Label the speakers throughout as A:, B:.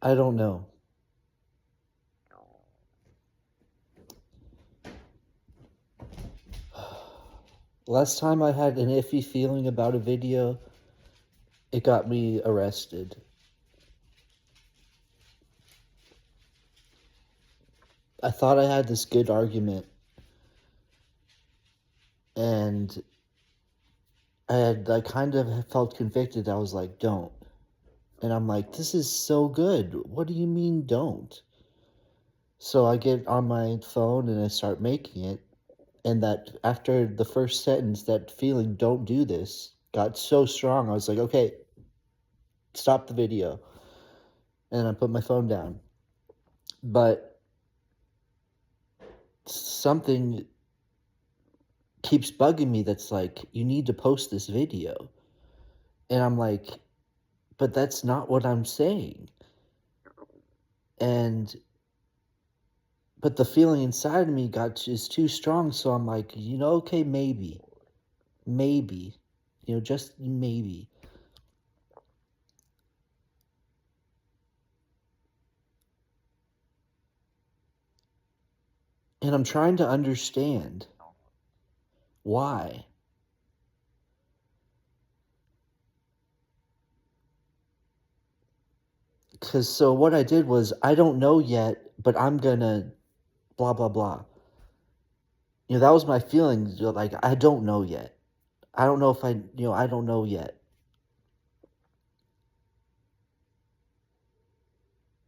A: I don't know. Last time I had an iffy feeling about a video, it got me arrested. I thought I had this good argument, and I kind of felt convicted. I was like, don't. And I'm like, this is so good. What do you mean, don't? So I get on my phone and I start making it. And that after the first sentence, that feeling, don't do this, got so strong. I was like, okay, stop the video. And I put my phone down. But something keeps bugging me that's like, you need to post this video. And I'm like, but that's not what I'm saying. And but the feeling inside of me got is too strong, so I'm like, okay, maybe, just maybe. And I'm trying to understand why. Because so what I did was, I don't know yet, but I'm gonna blah, blah, blah. That was my feeling. Like, I don't know yet. I don't know if I don't know yet.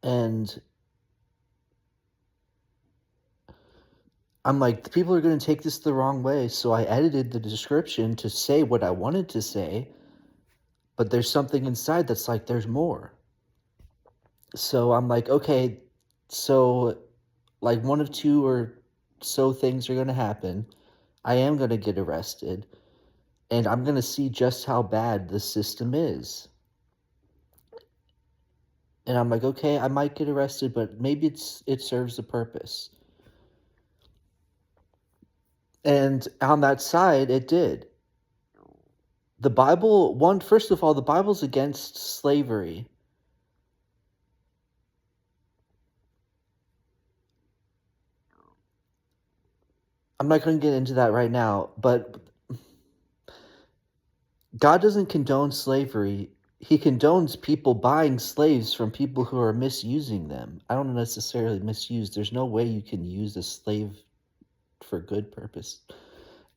A: And I'm like, people are going to take this the wrong way. So I edited the description to say what I wanted to say, but there's something inside that's like, there's more. So I'm like, okay, so like one of two or so things are going to happen. I am going to get arrested, and I'm going to see just how bad the system is. And I'm like, okay, I might get arrested, but maybe it serves a purpose. And on that side, it did. The Bible, first of all, the Bible's against slavery. I'm not going to get into that right now, but God doesn't condone slavery. He condones people buying slaves from people who are misusing them. I don't necessarily misuse. There's no way you can use a slave for good purpose.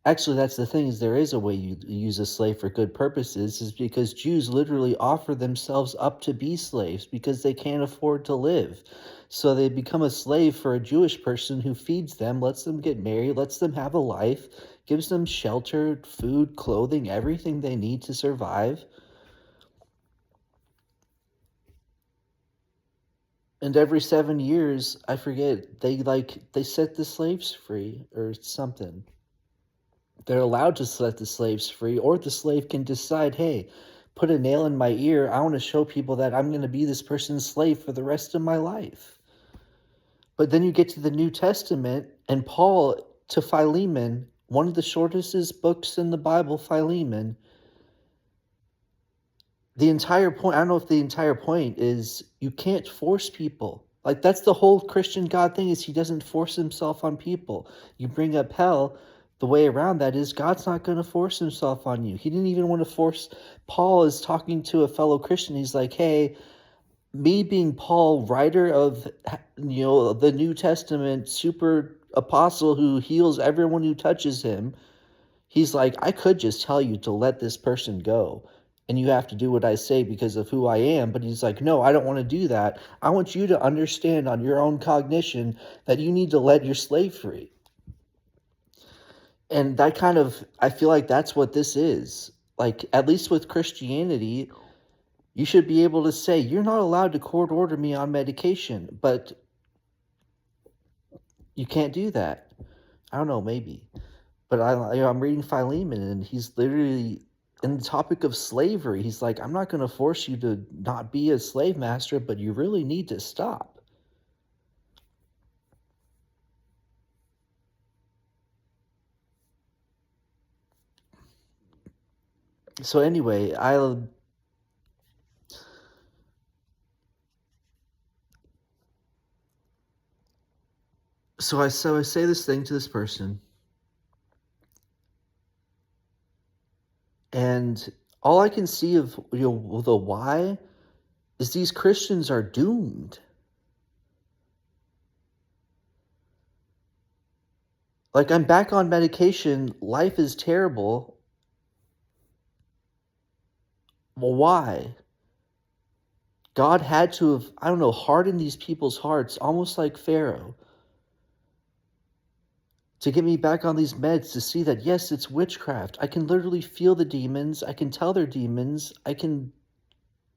A: Actually, that's the thing, is there is a way you use a slave for good purposes, is because Jews literally offer themselves up to be slaves because they can't afford to live. So they become a slave for a Jewish person who feeds them, lets them get married, lets them have a life, gives them shelter, food, clothing, everything they need to survive. And every 7 years, I forget, they set the slaves free or something. They're allowed to set the slaves free, or the slave can decide, hey, put a nail in my ear. I want to show people that I'm going to be this person's slave for the rest of my life. But then you get to the New Testament, and Paul to Philemon, one of the shortest books in the Bible, Philemon, the entire point, I don't know if the entire point is, you can't force people. Like, that's the whole Christian God thing, is he doesn't force himself on people. You bring up hell, the way around that is God's not going to force himself on you. He didn't even want to force. Paul is talking to a fellow Christian. He's like, hey, me being Paul, writer of the New Testament, super apostle who heals everyone who touches him, he's like, I could just tell you to let this person go, and you have to do what I say because of who I am. But he's like, no, I don't want to do that. I want you to understand on your own cognition that you need to let your slave free. And that kind of, I feel like that's what this is. Like, at least with Christianity, you should be able to say, you're not allowed to court order me on medication, but you can't do that. I don't know, maybe. But I'm reading Philemon, and he's literally in the topic of slavery. He's like, I'm not going to force you to not be a slave master, but you really need to stop. So anyway, So I say this thing to this person, and all I can see of the why is these Christians are doomed. Like, I'm back on medication, life is terrible. Well, why? God had to have, I don't know, hardened these people's hearts, almost like Pharaoh, to get me back on these meds to see that, yes, it's witchcraft. I can literally feel the demons. I can tell they're demons. I can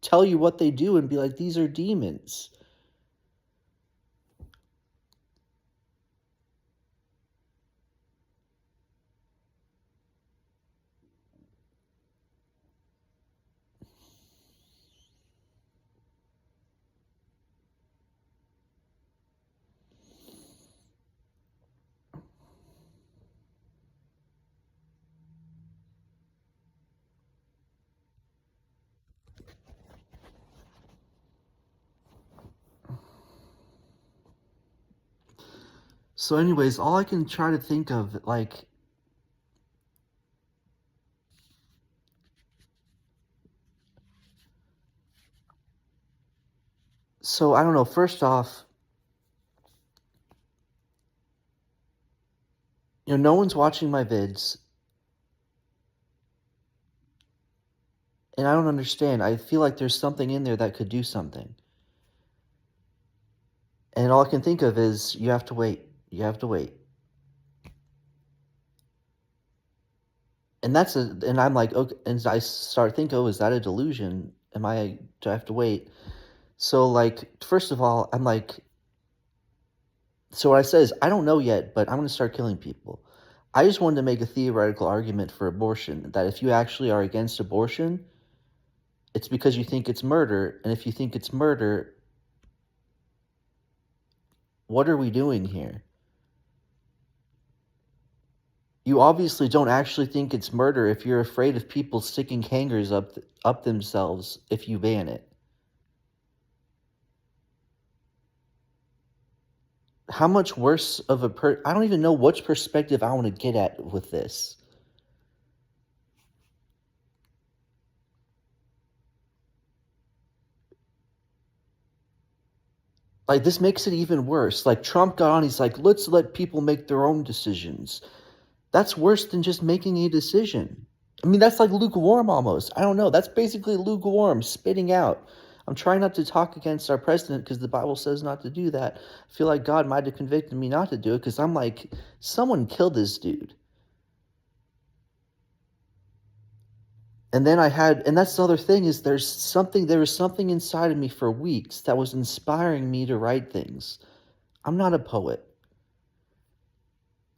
A: tell you what they do and be like, these are demons. So, anyways, all I can try to think of, like, so I don't know, first off, no one's watching my vids, and I don't understand. I feel like there's something in there that could do something. And all I can think of is, you have to wait. You have to wait. And I'm like, okay, and I start thinking, oh, is that a delusion? Do I have to wait? So, like, first of all, I'm like, so what I said is, I don't know yet, but I'm going to start killing people. I just wanted to make a theoretical argument for abortion, that if you actually are against abortion, it's because you think it's murder. And if you think it's murder, what are we doing here? You obviously don't actually think it's murder if you're afraid of people sticking hangers up themselves if you ban it. How much worse of I don't even know which perspective I want to get at with this. Like, this makes it even worse. Like, Trump got on, he's like, let's let people make their own decisions. That's worse than just making a decision. I mean, that's like lukewarm almost. I don't know. That's basically lukewarm, spitting out. I'm trying not to talk against our president because the Bible says not to do that. I feel like God might have convicted me not to do it because I'm like, someone killed this dude. And then and that's the other thing is there was something inside of me for weeks that was inspiring me to write things. I'm not a poet.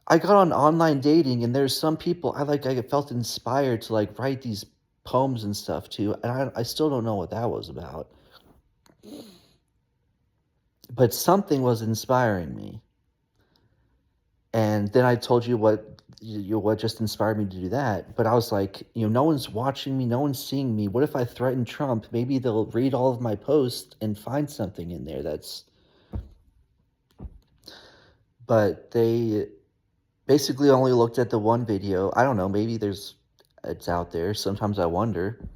A: I got on online dating and there's some people I felt inspired to like write these poems and stuff too, and I still don't know what that was about. But something was inspiring me. And then I told you what just inspired me to do that. But I was like, no one's watching me, no one's seeing me. What if I threaten Trump? Maybe they'll read all of my posts and find something in there but they basically only looked at the one video. I don't know, maybe it's out there. Sometimes I wonder.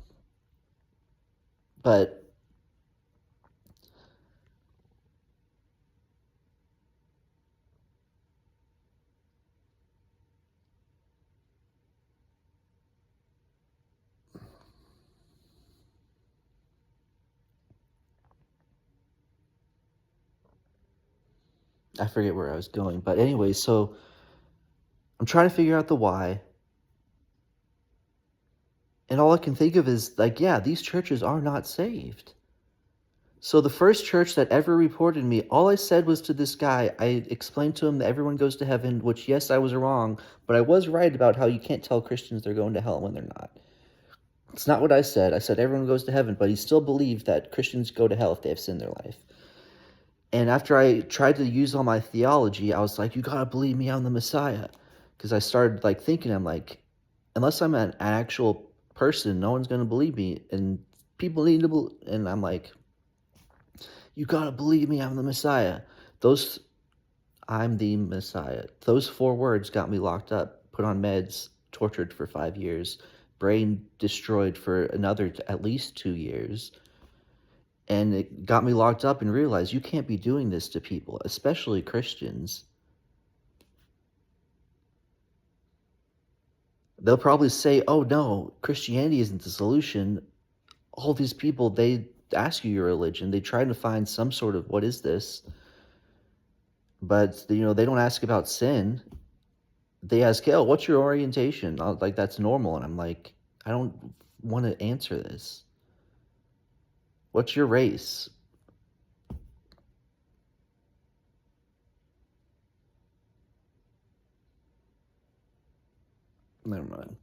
A: But I forget where I was going. But anyway, so I'm trying to figure out the why. And all I can think of is like, yeah, these churches are not saved. So the first church that ever reported me, all I said was to this guy, I explained to him that everyone goes to heaven, which, yes, I was wrong, but I was right about how you can't tell Christians they're going to hell when they're not. It's not what I said. I said everyone goes to heaven, but he still believed that Christians go to hell if they have sin in their life. And after I tried to use all my theology, I was like, you gotta believe me, I'm the Messiah. Because I started like thinking, I'm like, unless I'm an actual person, no one's gonna believe me. And people need to believe, and I'm like, you gotta believe me, I'm the Messiah. I'm the Messiah. Those 4 words got me locked up, put on meds, tortured for 5 years, brain destroyed for another at least 2 years. And it got me locked up and realized you can't be doing this to people, especially Christians. They'll probably say, oh no, Christianity isn't the solution. All these people, they ask you your religion. They try to find some sort of, what is this? But, they don't ask about sin. They ask, oh, what's your orientation? Like, that's normal. And I'm like, I don't want to answer this. What's your race? Never mind.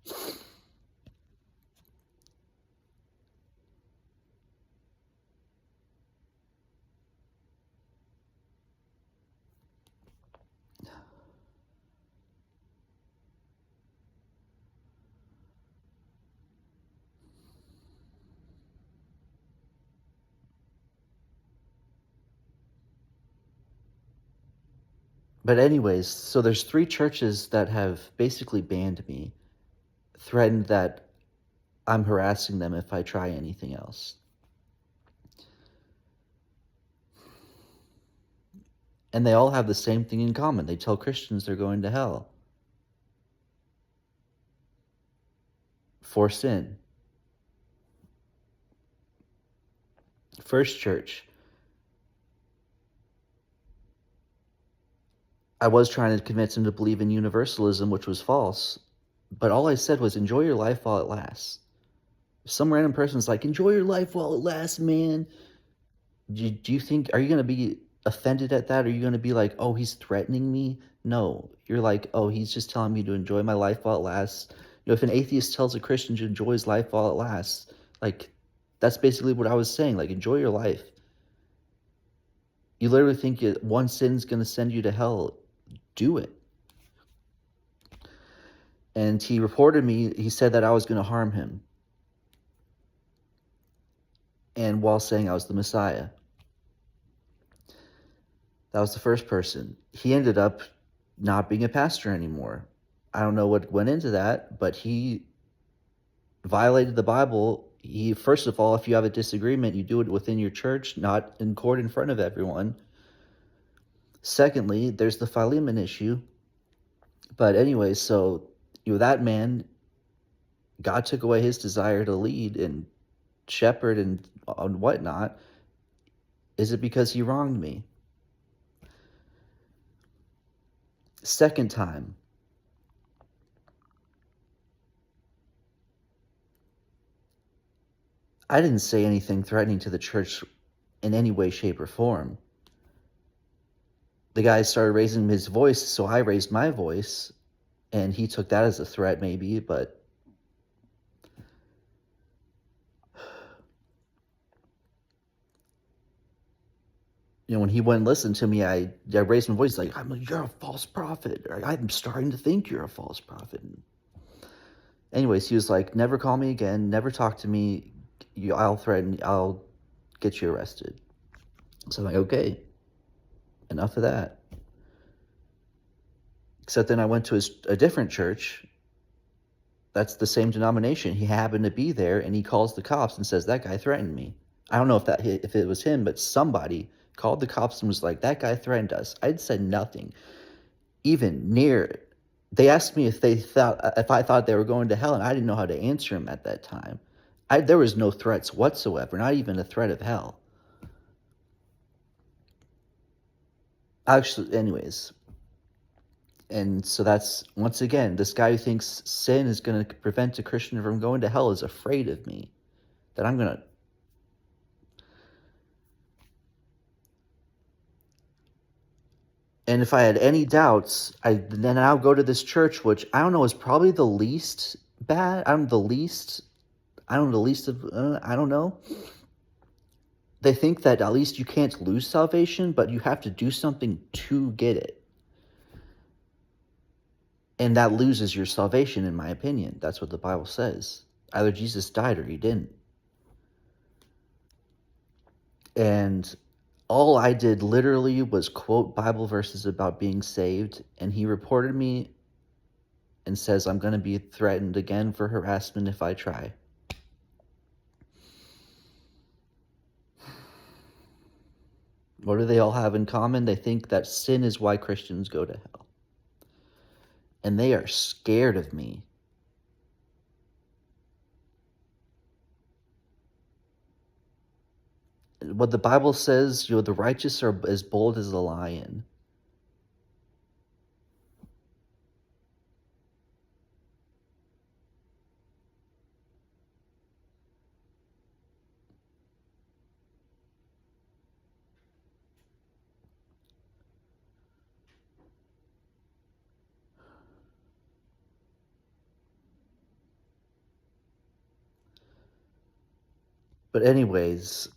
A: But anyways, so there's 3 churches that have basically banned me, threatened that I'm harassing them if I try anything else. And they all have the same thing in common. They tell Christians they're going to hell for sin. First Church. I was trying to convince him to believe in universalism, which was false. But all I said was, enjoy your life while it lasts. Some random person's like, enjoy your life while it lasts, man. Do you think, are you going to be offended at that? Are you going to be like, oh, he's threatening me? No. You're like, oh, he's just telling me to enjoy my life while it lasts. If an atheist tells a Christian to enjoy his life while it lasts, like, that's basically what I was saying. Like, enjoy your life. You literally think one sin's going to send you to hell. Do it. And he reported me, he said that I was going to harm him. And while saying I was the Messiah. That was the first person. He ended up not being a pastor anymore. I don't know what went into that, but he violated the Bible. First of all, if you have a disagreement, you do it within your church, not in court in front of everyone. Secondly, there's the Philemon issue. But anyway, so that man, God took away his desire to lead and shepherd and whatnot. Is it because he wronged me? Second time, I didn't say anything threatening to the church in any way, shape, or form. The guy started raising his voice, so I raised my voice, and he took that as a threat, maybe, but when he wouldn't listen to me, I raised my voice like, you're a false prophet. Or, I'm starting to think you're a false prophet. Anyways, he was like, never call me again, never talk to me. I'll get you arrested. So I'm like, okay, enough of that. Except then I went to a different church. That's the same denomination. He happened to be there, and he calls the cops and says, that guy threatened me. I don't know if it was him, but somebody called the cops and was like, that guy threatened us. I'd said nothing. Even near, they asked me if I thought they were going to hell, and I didn't know how to answer them at that time. There was no threats whatsoever, not even a threat of hell. Actually, anyways. And so that's, once again, this guy who thinks sin is going to prevent a Christian from going to hell is afraid of me. That I'm going to... And if I had any doubts, then I'll go to this church, which I don't know is probably the least bad. I don't know. They think that at least you can't lose salvation, but you have to do something to get it. And that loses your salvation, in my opinion. That's what the Bible says. Either Jesus died or he didn't. And All I did literally was quote Bible verses about being saved, and he reported me and says I'm going to be threatened again for harassment if I try. What do they all have in common? They think that sin is why Christians go to hell. And they are scared of me. What the Bible says, the righteous are as bold as a lion. But anyways,